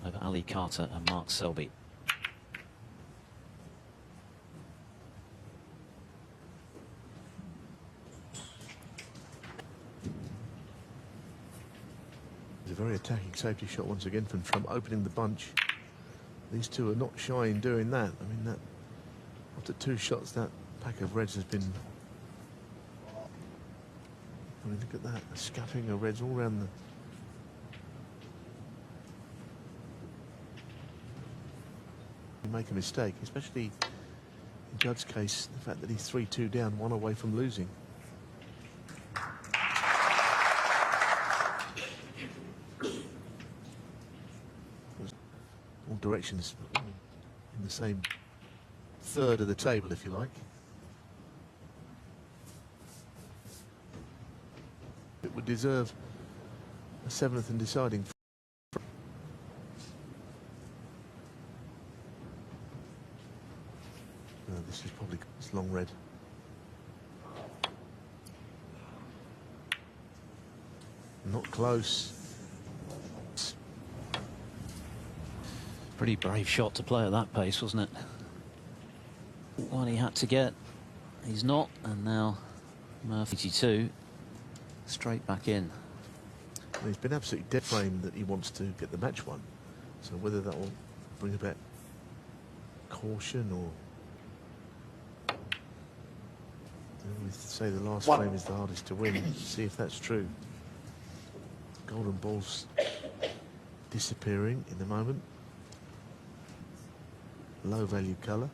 over Ali Carter and Mark Selby. It's a very attacking safety shot once again from Trump, opening the bunch. These two are not shy in doing that. I mean, that after 2 shots, that pack of reds has been... I mean, look at that, a scattering of reds all around the... You make a mistake, especially in Judd's case, the fact that he's 3-2 down, 1 away from losing. All directions in the same third of the table, if you like. It would deserve a 7th and deciding. This is probably it's long red. Not close. Pretty brave shot to play at that pace, wasn't it? One he had to get. He's not, and now Murphy 82 straight back in. Well, he's been absolutely dead framed that he wants to get the match won. So whether that will bring about caution or... We say the last frame is the hardest to win. See if that's true. Golden ball's disappearing in the moment. Low value colour.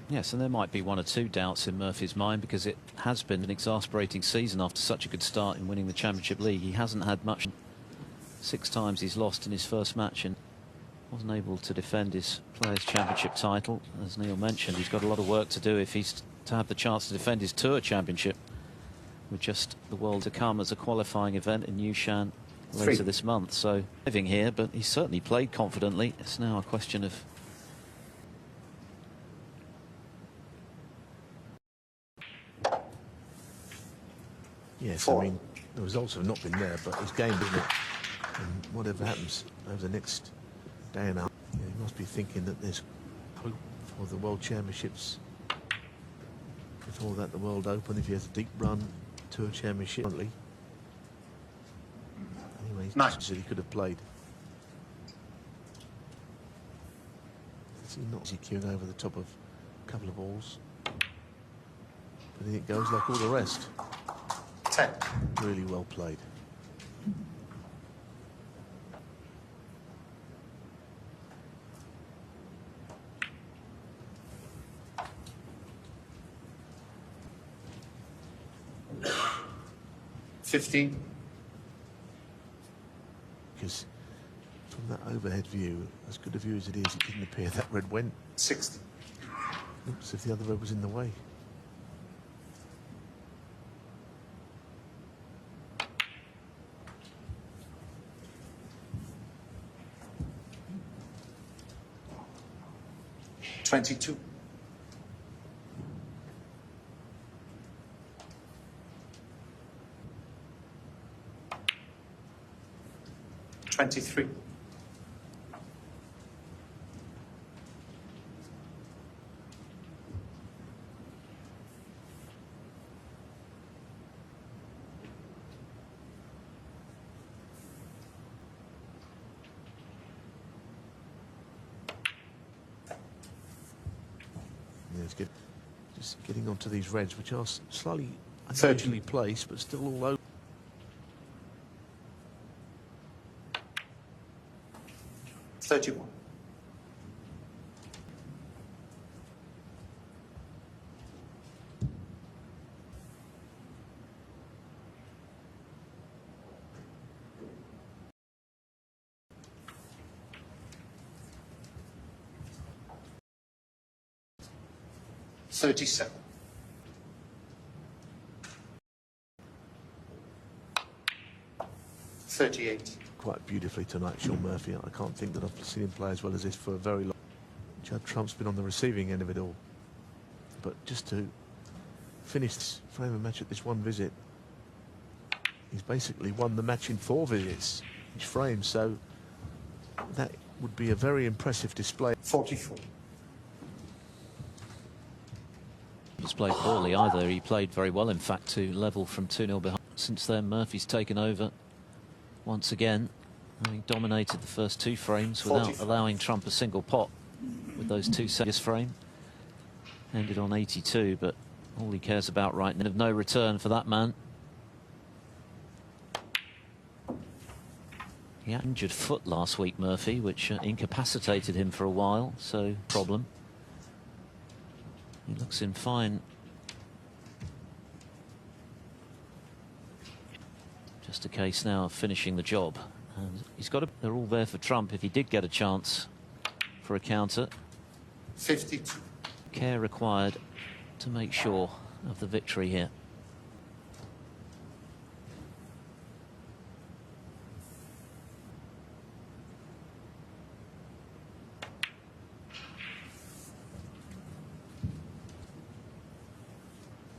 Yes, and there might be 1 or 2 doubts in Murphy's mind, because it has been an exasperating season after such a good start in winning the Championship League. He hasn't had much. 6 times he's lost in his first match and wasn't able to defend his Players' Championship title. As Neil mentioned, he's got a lot of work to do if he's to have the chance to defend his Tour Championship, with just the World to come as a qualifying event in Yushan later this month. So living here, but he's certainly played confidently. It's now a question of... Yes, I mean, the results have not been there, but his game isn't it. And whatever happens over the next day and a half, you know, he must be thinking that there's hope for the World Championships. Before that, the World Open, if he has a deep run, Tour Championship. Anyway, he said he could have played. Is he not queuing over the top of a couple of balls? I think it goes like all the rest. 10. Really well played. Because from that overhead view, as good a view as it is, it didn't appear that red went. 60. Looks as if the other red was in the way. $22. 23. Yeah, it's good. Just getting onto these reds, which are slightly unusually placed, but still all over. 31. $37. 38. Quite beautifully tonight, Sean Murphy. I can't think that I've seen him play as well as this for a very long. Judd Trump's been on the receiving end of it all. But just to finish this frame of match at this one visit, he's basically won the match in 4 visits. each frame, so that would be a very impressive display. 44. He's played poorly either. He played very well, in fact, to level from 2-0 behind. Since then, Murphy's taken over once again, having dominated the first 2 frames without 44. allowing Trump a single pot with those 2 seconds frame. Ended on 82, but all he cares about right now, no return for that man. He had injured foot last week, Murphy, which incapacitated him for a while, so problem. He looks in fine. Just a case now of finishing the job. And he's got they're all there for Trump if he did get a chance for a counter. 52. Care required to make sure of the victory here.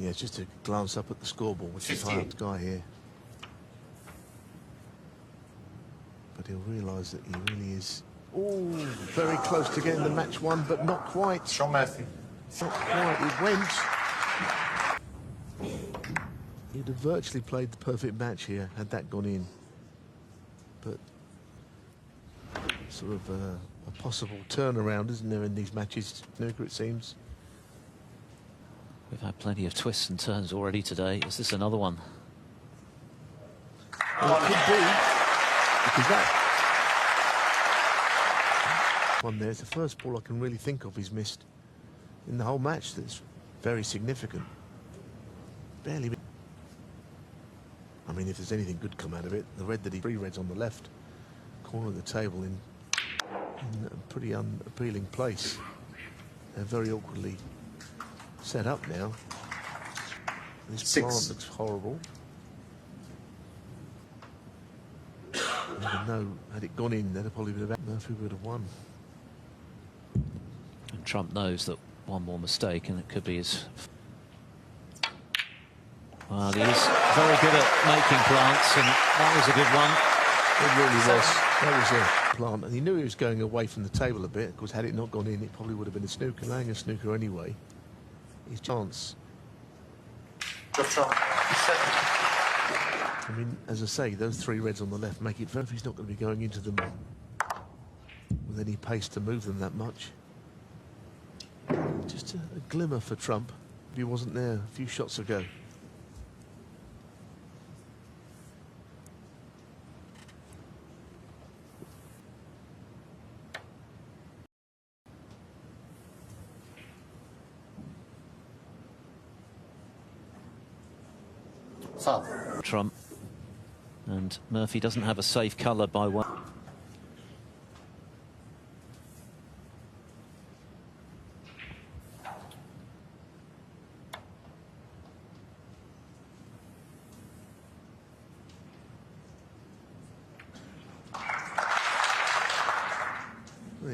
Yeah, just to glance up at the scoreboard, which is high up the sky here. But he'll realise that he really is, oh, very close to getting the match won, but not quite. Sean Murphy. Not quite, it went. He'd have virtually played the perfect match here had that gone in. But sort of a possible turnaround, isn't there, in these matches, Snooker, it seems. We've had plenty of twists and turns already today. Is this another one? Well, it could be, because that one there is the first ball I can really think of he's missed in the whole match that's very significant. Barely. I mean, if there's anything good come out of it, the red that he 3 reds on the left corner of the table in a pretty unappealing place. They're very awkwardly set up now. This 6. plant looks horrible. Even though, had it gone in, that'd probably been about Murphy would have won. And Trump knows that one more mistake and it could be his. Well, he is very good at making plants, and that was a good one. It really was. That was a plant, and he knew he was going away from the table a bit. Of course, had it not gone in, it probably would have been a snooker. Laying a snooker anyway. His chance. Judd Trump. I mean, as I say, those 3 reds on the left make it very. He's not going to be going into them with any pace to move them that much. Just a glimmer for Trump. He wasn't there a few shots ago. Trump, and Murphy doesn't have a safe colour by one.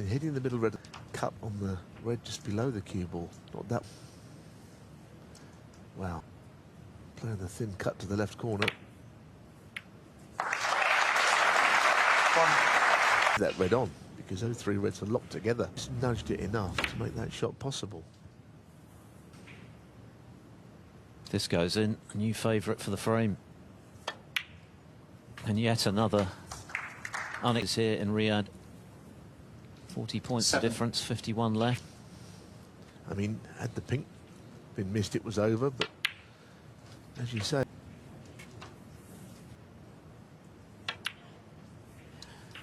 Hitting the middle red, cut on the red just below the cue ball, not that. Wow. Playing the thin cut to the left corner. That red on, because those 3 reds are locked together. Just nudged it enough to make that shot possible. If this goes in, a new favourite for the frame. And yet another Onyx here in Riyadh. 40 points of difference, 51 left. I mean, had the pink been missed, it was over, but as you say.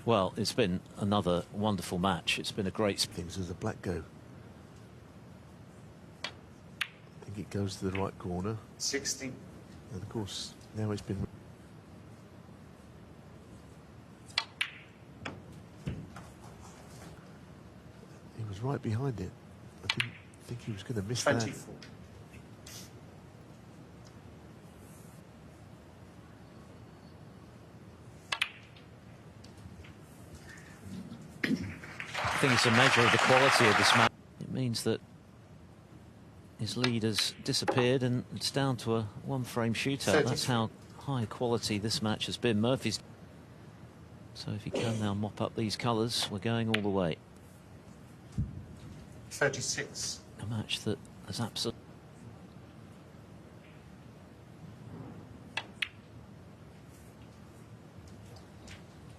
Well, it's been another wonderful match. It's been a great things as the black go. I think it goes to the right corner. 16. And of course, now it's been. He was right behind it. I didn't think he was going to miss 24. that. I think it's a measure of the quality of this match. It means that his lead has disappeared and it's down to a 1-frame shootout. That's how high quality this match has been. Murphy's So if he can now mop up these colours, we're going all the way. 36. A match that has absolutely...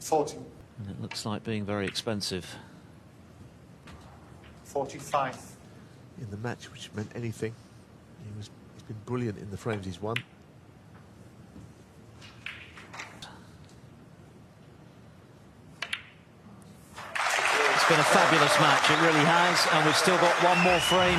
$40. And it looks like being very expensive. 45. In the match, which meant anything. He's been brilliant in the frames he's won. It's been a fabulous match, it really has, and we've still got one more frame.